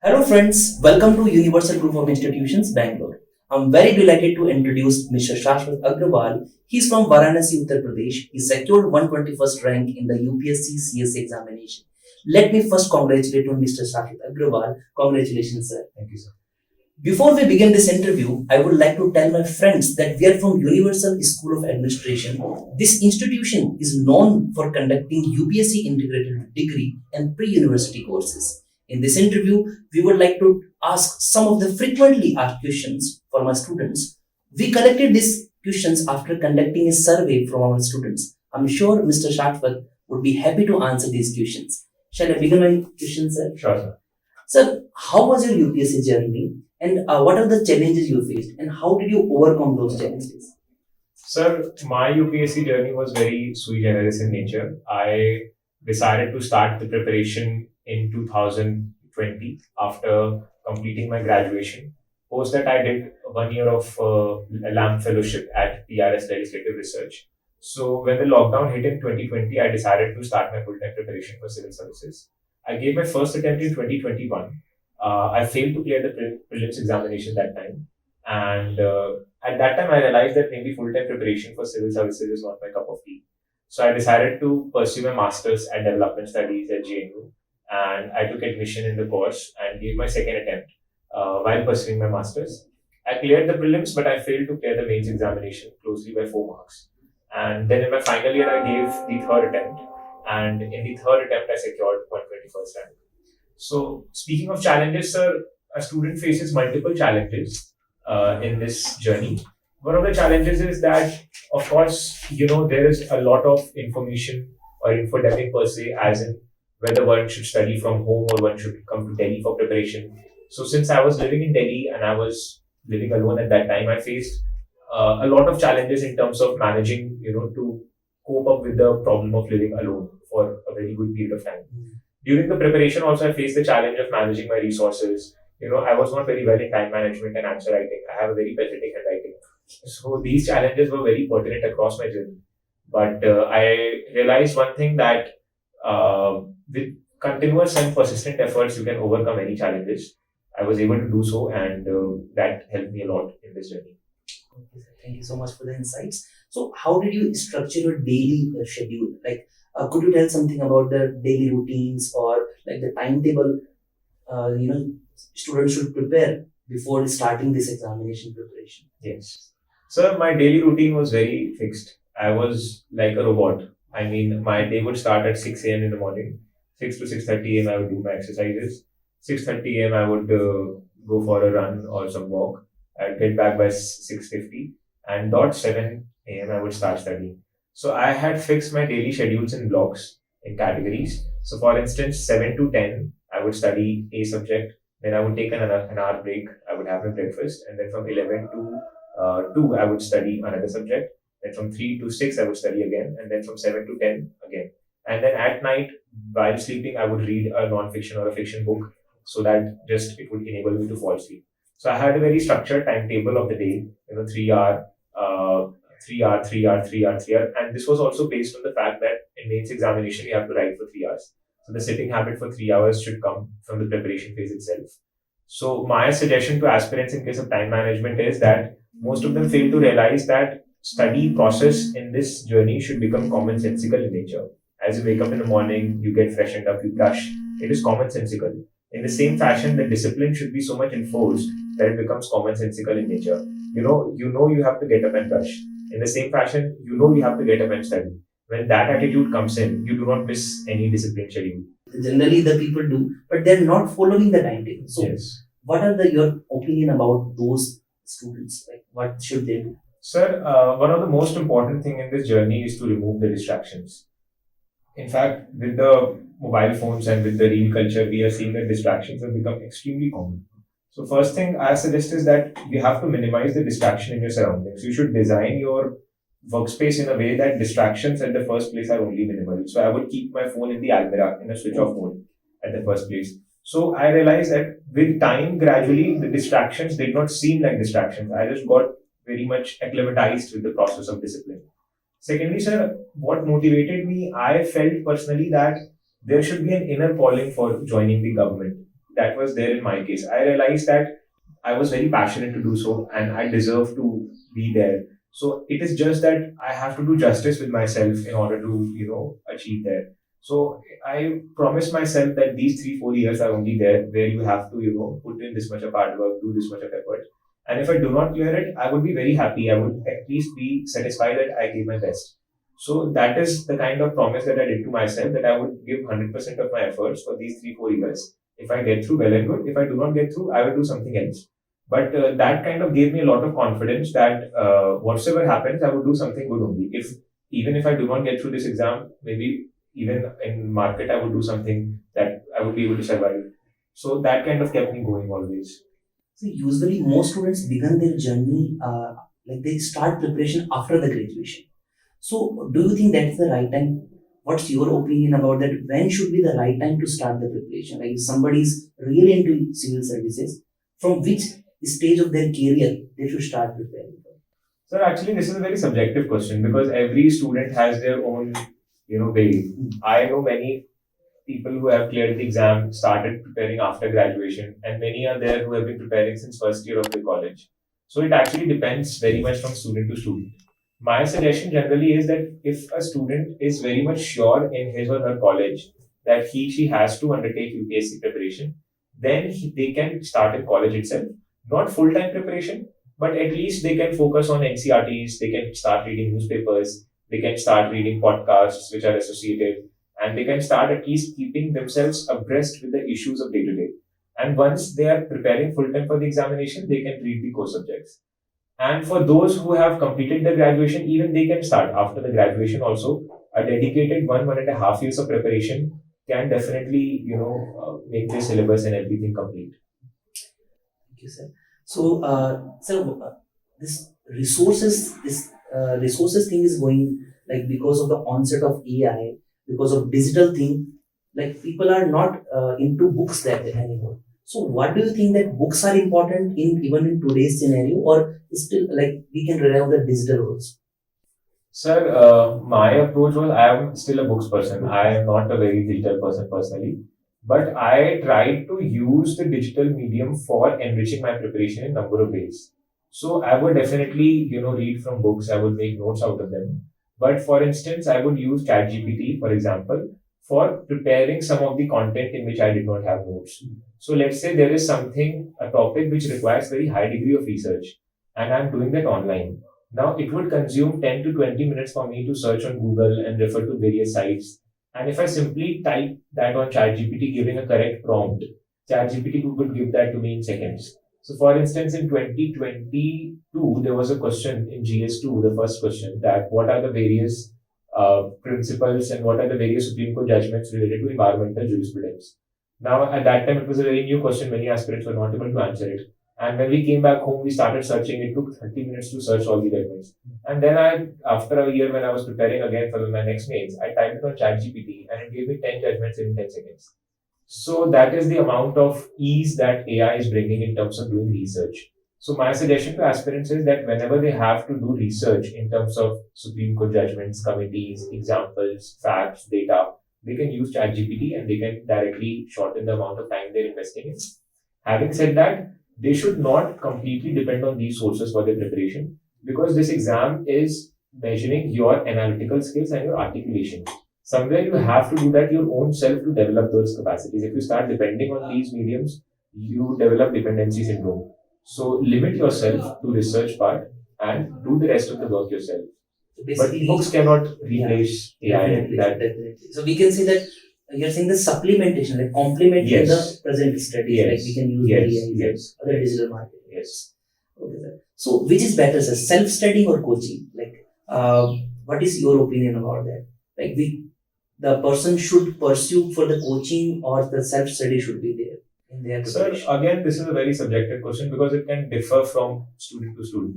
Hello friends, welcome to Universal Group of Institutions, Bangalore. I'm very delighted to introduce Mr. Shashwat Agrawal. He's from Varanasi, Uttar Pradesh. He secured 121st rank in the UPSC CS examination. Let me first congratulate on Mr. Shashwat Agrawal. Congratulations, sir. Thank you, sir. Before we begin this interview, I would like to tell my friends that we are from Universal School of Administration. This institution is known for conducting UPSC integrated degree and pre-university courses. In this interview, we would like to ask some of the frequently asked questions for my students. We collected these questions after conducting a survey from our students. I'm sure Mr. Shashwat would be happy to answer these questions. Shall I begin my questions, sir? Sure, sir. Sir, how was your UPSC journey and what are the challenges you faced and how did you overcome those challenges? Sir, my UPSC journey was very sui generis in nature. I decided to start the preparation in 2020 after completing my graduation. Post that, I did 1 year of a LAM fellowship at PRS Legislative Research. So when the lockdown hit in 2020, I decided to start my full-time preparation for civil services. I gave my first attempt in 2021. I failed to clear the prelims examination that time. And at that time, I realized that maybe full-time preparation for civil services is not my cup of tea. So I decided to pursue my master's and development studies at JNU. And I took admission in the course and gave my second attempt while pursuing my master's. I cleared the prelims, but I failed to clear the mains examination closely by 4 marks. And then in my final year, I gave the third attempt. And in the third attempt, I secured 121st rank. So, speaking of challenges, sir, a student faces multiple challenges in this journey. One of the challenges is that, of course, there is a lot of information or infodemic per se, as in whether one should study from home or one should come to Delhi for preparation. So, since I was living in Delhi and I was living alone at that time, I faced a lot of challenges in terms of managing, to cope up with the problem of living alone for a very good period of time. During the preparation also, I faced the challenge of managing my resources. I was not very well in time management and answer writing. I have a very pathetic handwriting. So these challenges were very pertinent across my journey. But I realized one thing that with continuous and persistent efforts, you can overcome any challenges. I was able to do so and that helped me a lot in this journey. Okay, sir. Thank you so much for the insights. So, how did you structure your daily schedule? Like, could you tell something about the daily routines or like the timetable? Students should prepare before starting this examination preparation. Yes. So my daily routine was very fixed. I was like a robot. I mean, my day would start at 6 a.m. in the morning. 6 to 6:30 a.m. I would do my exercises. 6:30 a.m. I would go for a run or some walk. I'd get back by 6:50 and dot 7 a.m. I would start studying. So I had fixed my daily schedules in blocks, in categories. So for instance, 7 to 10, I would study a subject. Then I would take an hour break. I would have my breakfast. And then from 11 to 2, I would study another subject. Then from 3 to 6, I would study again. And then from 7 to 10, again. And then at night, while sleeping, I would read a non-fiction or a fiction book so that just it would enable me to fall asleep. So I had a very structured timetable of the day, 3 hour, 3 hour, 3 hour, 3 hour, 3 hour. And this was also based on the fact that in mains examination, you have to write for 3 hours. So the sitting habit for 3 hours should come from the preparation phase itself. So my suggestion to aspirants in case of time management is that most of them fail to realize that study process in this journey should become commonsensical in nature. As you wake up in the morning, you get freshened up, you brush. It is commonsensical. In the same fashion, the discipline should be so much enforced that it becomes commonsensical in nature. You have to get up and brush. In the same fashion, you have to get up and study. When that attitude comes in, you do not miss any discipline schedule. Generally, the people do, but they're not following the timetable. So, Yes. what are your opinion about those students? Like, what should they do? Sir, one of the most important thing in this journey is to remove the distractions. In fact, with the mobile phones and with the reel culture, we are seeing that distractions have become extremely common. So first thing I suggest is that you have to minimize the distraction in your surroundings. You should design your workspace in a way that distractions at the first place are only minimal. So I would keep my phone in the almirah in a switch off mode at the first place. So I realized that with time, gradually, the distractions did not seem like distractions. I just got very much acclimatized with the process of discipline. Secondly, sir, what motivated me, I felt personally that there should be an inner calling for joining the government. that was there in my case. I realized that I was very passionate to do so and I deserve to be there. So it is just that I have to do justice with myself in order to, achieve that. So I promised myself that these 3, 4 years are only there where you have to, put in this much of hard work, do this much of effort. And if I do not clear it, I would be very happy. I would at least be satisfied that I gave my best. So that is the kind of promise that I did to myself, that I would give 100% of my efforts for these 3, 4 years. If I get through, well and good. If I do not get through, I will do something else. But that kind of gave me a lot of confidence that whatsoever happens, I will do something good only. Even if I do not get through this exam, maybe even in market, I would do something that I would be able to survive. So that kind of kept me going always. So usually most students begin their journey, like they start preparation after the graduation. So do you think that's the right time? What's your opinion about that? When should be the right time to start the preparation? Like if somebody is really into civil services, from which stage of their career they should start preparing? So actually, this is a very subjective question because every student has their own, way. I know many people who have cleared the exam started preparing after graduation, and many are there who have been preparing since first year of the college. So it actually depends very much from student to student. My suggestion generally is that if a student is very much sure in his or her college that she has to undertake UPSC preparation, then they can start in college itself. Not full time preparation, but at least they can focus on NCRTs, they can start reading newspapers, they can start reading podcasts which are associated, and they can start at least keeping themselves abreast with the issues of day to day. And once they are preparing full time for the examination, they can read the core subjects. And for those who have completed the graduation, even they can start after the graduation also. A dedicated 1.5 years of preparation can definitely, make the syllabus and everything complete. Thank you, sir. So, this resources thing is going, like, because of the onset of AI, because of digital thing, like people are not into books that anymore. So, what do you think that books are important even in today's scenario, or still like we can rely on the digital also? Sir, my approach was I am still a books person. I am not a very digital person personally, but I tried to use the digital medium for enriching my preparation in number of ways. So I would definitely, read from books. I would make notes out of them. But for instance, I would use ChatGPT, for example, for preparing some of the content in which I did not have notes. So let's say there is a topic which requires very high degree of research, and I'm doing that online. Now it would consume 10 to 20 minutes for me to search on Google and refer to various sites. And if I simply type that on ChatGPT giving a correct prompt, ChatGPT could give that to me in seconds. So for instance, in 2022, there was a question in GS2, the first question, that what are the various principles and what are the various Supreme Court judgments related to environmental jurisprudence. Now, at that time, it was a very new question. Many aspirants were not able to answer it. And when we came back home, we started searching. It took 30 minutes to search all the judgments. And then after a year, when I was preparing again for my next mains, I typed it on ChatGPT and it gave me 10 judgments in 10 seconds. So that is the amount of ease that AI is bringing in terms of doing research. So my suggestion to aspirants is that whenever they have to do research in terms of Supreme Court judgments, committees, examples, facts, data, they can use ChatGPT and they can directly shorten the amount of time they're investing in. Having said that, they should not completely depend on these sources for their preparation because this exam is measuring your analytical skills and your articulation. Somewhere you have to do that your own self to develop those capacities. If you start depending on these mediums, you develop dependency syndrome. So limit yourself to research part and do the rest of the work yourself. So But basically, books cannot replace AI. definitely, That definitely. So we can say that you're saying the supplementation, like complement in the Yes. present studies, Yes. like we can use Yes. the AI, Yes. other digital market. Yes. Okay, sir. So which is better, sir? Self-studying or coaching? Like, what is your opinion about that? Like, the person should pursue for the coaching or the self-study should be there in their Sir, preparation? again, this is a very subjective question because it can differ from student to student.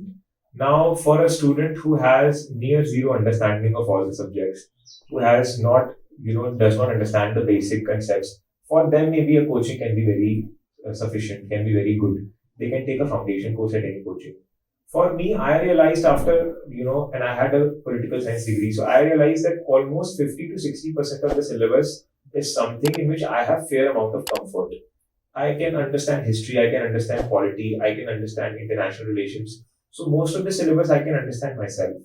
Now, for a student who has near zero understanding of all the subjects, who has not, does not understand the basic concepts, for them maybe a coaching can be very sufficient, can be very good. They can take a foundation course at any coaching. For me, I realized after, and I had a political science degree, so I realized that almost 50 to 60% of the syllabus is something in which I have fair amount of comfort. I can understand history, I can understand polity, I can understand international relations. So most of the syllabus I can understand myself.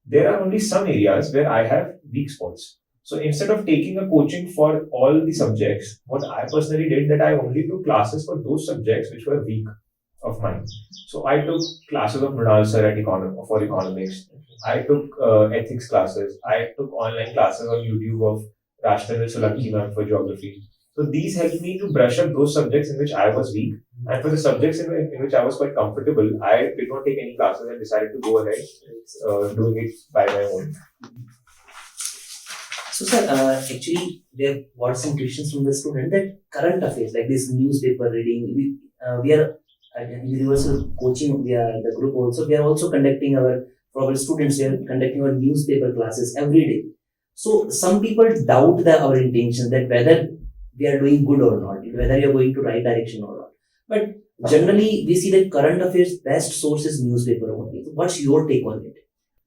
There are only some areas where I have weak spots. So instead of taking a coaching for all the subjects, what I personally did that I only took classes for those subjects which were weak of mine. So I took classes of Mridal sir at for economics. I took ethics classes. I took online classes on YouTube of Rashtanil Solanki ma'am for geography. So these helped me to brush up those subjects in which I was weak. And for the subjects in which I was quite comfortable, I did not take any classes and decided to go ahead doing it by my own. So, sir, actually, we have got some questions from the student that current affairs, like this newspaper reading, we are at Universal Coaching, we are the group also, we are also conducting for our students, we are conducting our newspaper classes every day. So, some people doubt our intention that whether we are doing good or not, whether you are going to right direction or not. But generally, we see that current affairs best source is newspaper only. So what's your take on it?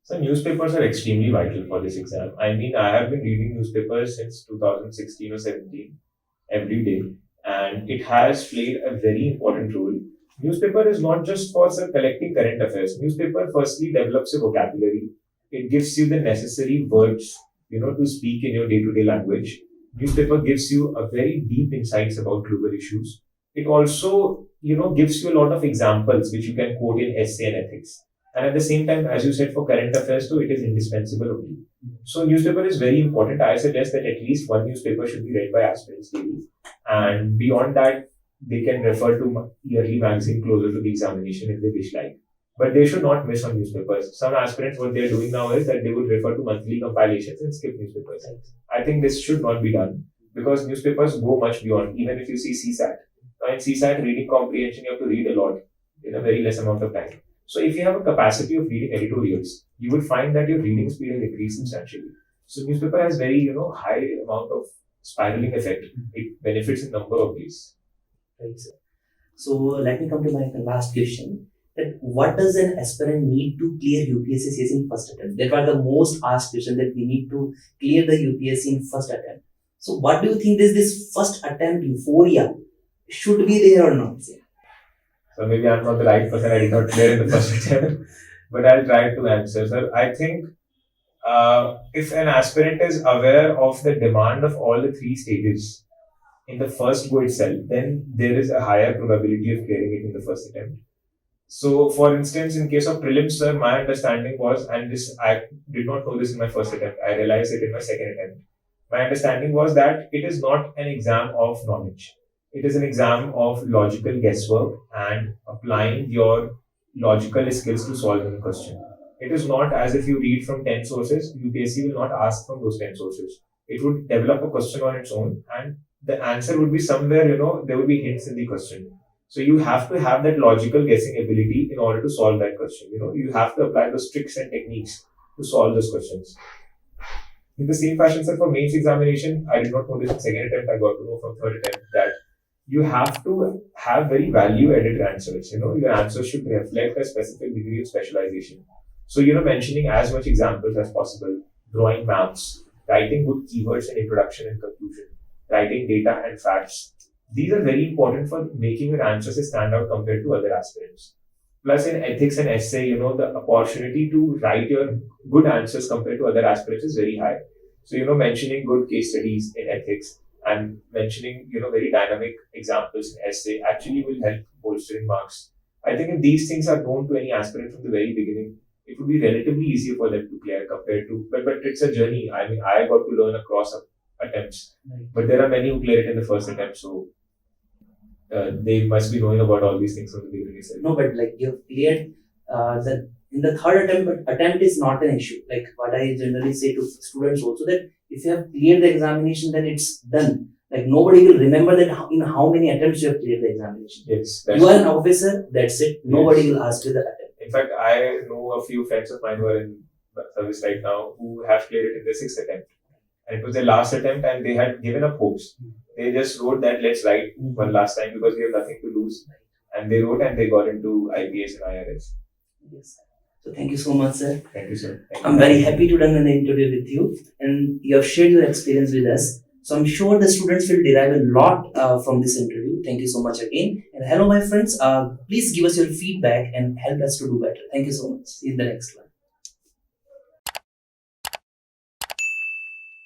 So newspapers are extremely vital for this exam. I mean, I have been reading newspapers since 2016 or 17 every day, and it has played a very important role. Newspaper is not just for collecting current affairs. Newspaper firstly develops your vocabulary. It gives you the necessary words, to speak in your day-to-day language. Newspaper gives you a very deep insights about global issues. It also, gives you a lot of examples which you can quote in essay and ethics. And at the same time, as you said, for current affairs too, it is indispensable only. So newspaper is very important. I suggest that at least one newspaper should be read by aspirants daily. And beyond that, they can refer to yearly magazine closer to the examination if they wish like. But they should not miss on newspapers. Some aspirants, what they are doing now is that they would refer to monthly compilations and skip newspapers. I think this should not be done because newspapers go much beyond. Even if you see CSAT. Now in CSAT, reading comprehension, you have to read a lot in a very less amount of time. So if you have a capacity of reading editorials, you will find that your reading speed will increase substantially. So newspaper has very, high amount of spiraling effect. It benefits in number of ways. Right, sir. So let me come to my last question. That what does an aspirant need to clear UPSC CS in first attempt? That was the most asked question, that we need to clear the UPSC in first attempt. So what do you think is this first attempt euphoria should be there or not? Sir? So maybe I'm not the right person. I did not clear in the first attempt, but I'll try to answer, sir. I think if an aspirant is aware of the demand of all the three stages in the first go itself, then there is a higher probability of clearing it in the first attempt. So, for instance, in case of prelims, sir, my understanding was, and this I did not know this in my first attempt, I realized it in my second attempt. My understanding was that it is not an exam of knowledge. It is an exam of logical guesswork and applying your logical skills to solve a question. It is not as if you read from 10 sources, UPSC will not ask from those 10 sources. It would develop a question on its own and the answer would be somewhere, there would be hints in the question. So you have to have that logical guessing ability in order to solve that question. You have to apply those tricks and techniques to solve those questions. In the same fashion, sir, for mains examination, I did not know this in second attempt, I got to know from third attempt that you have to have very value-added answers. Your answers should reflect a specific degree of specialization. So, mentioning as much examples as possible, drawing maps, writing good keywords in introduction and conclusion, writing data and facts. These are very important for making your answers stand out compared to other aspirants. Plus, in ethics and essay, the opportunity to write your good answers compared to other aspirants is very high. So, mentioning good case studies in ethics and mentioning, very dynamic examples in essay actually will help bolstering marks. I think if these things are known to any aspirant from the very beginning, it would be relatively easier for them to clear compared to, but it's a journey. I mean, I got to learn across attempts, but there are many who clear it in the first attempt, so they must be knowing about all these things from the beginning. No, but like you've cleared in the third attempt is not an issue. Like what I generally say to students also, that if you have cleared the examination, then it's done. Like nobody will remember that in how many attempts you have cleared the examination. Yes, you are an officer, that's it. Nobody will ask you the attempt. In fact, I know a few friends of mine who are in service right now who have cleared it in their sixth attempt. And it was their last attempt and they had given up hopes. They just wrote that let's write one last time because we have nothing to lose. And they wrote and they got into IPS and IRS. Yes. So thank you so much, sir. Thank you, sir. I'm very happy to done an interview with you and you have shared your experience with us. So I'm sure the students will derive a lot from this interview. Thank you so much again. And hello, my friends. Please give us your feedback and help us to do better. Thank you so much. See you in the next one.